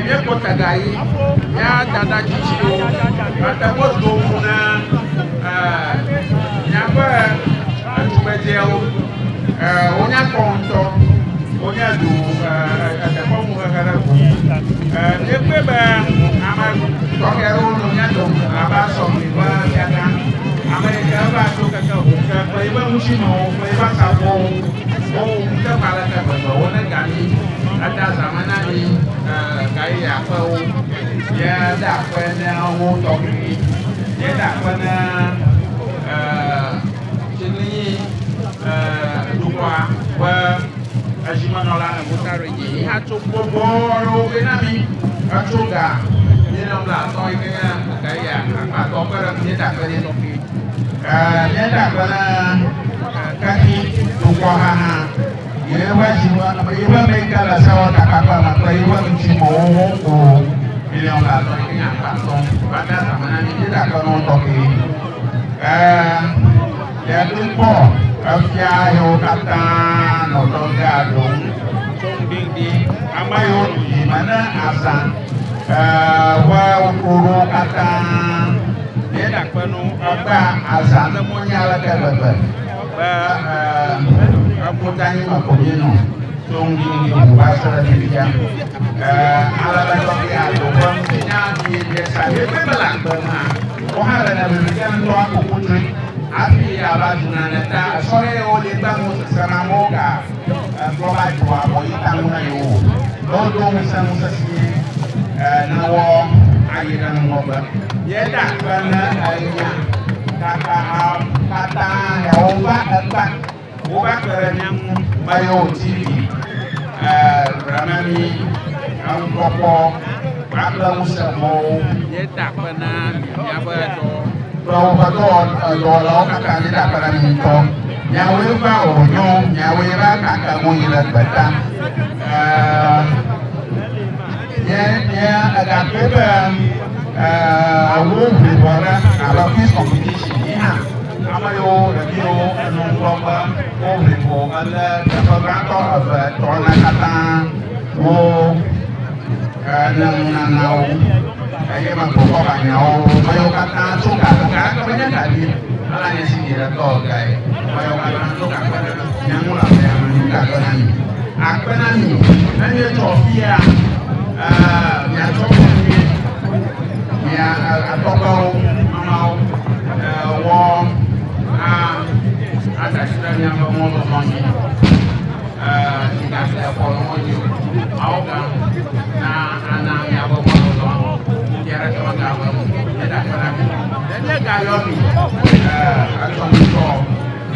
Dia kota gai ya dada cicio kata bos guna nyapa cuma jauh onya konto onya du ada kamu kata dia bebang amal tokero onya dong apa somiwa ya kan Amerika baru kata buka playba musino playba sabo oh kita malah kata bahwa kami ada zaman ni gaya apa dia dah pernah ngomong dia dah pernah sini dua ajimanola mutare ni hatu boro benami atuga dia nak belah kaya gaya atau apa dia dah pernah topi dia dah pernah kaki dua hana yewa jiwa yewa mereka la sawa takapa maka yewa mchimo o milion la to ni apa to pada zaman ni tidak kono toki ya tupo afya yo kata no to gadung song ding di amayo di mana asan wa ukuru kata dia tak kono apa asan semuanya la ke Putani makomino songi ni bahasa Indonesia ala bagi aku pembinya di desa itu belang benar orang ada berikan doa putri api abaduna neta sore oleh bangun sesama moga global dua boy tanguna yo dodo musa si nawo ayiran moga yeda bana aynya kata ya Ubah yang bayo TV, ramai angkopo, bakal musamo, dia tak pernah apa tu. Kalau betul, kalau kakak dia tak pernah minta, nyawa baonyo, nyawa kakak mu ilat batang. Dia ada keban, awal berbuat kalau kis kompetisi ni ha. Amayo radio nongloba obriko ala tafagrato ava tona kata o nang ay magpoko kanyaw mayo kata suka kanya tadi ala ni sinira to kay mayo kata suka yang mula yang minta kanan akpenani nanya Sofia ya Sofia ya atokau mau wong ada sebenarnya ngomong lagi, tidak ada polongan juga, nah anaknya ngomong bicara sama kamu, tidak pernah, dan dia galau ni, kalau itu,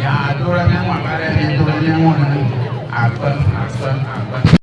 ya turun yang mana, turun yang mana, apa.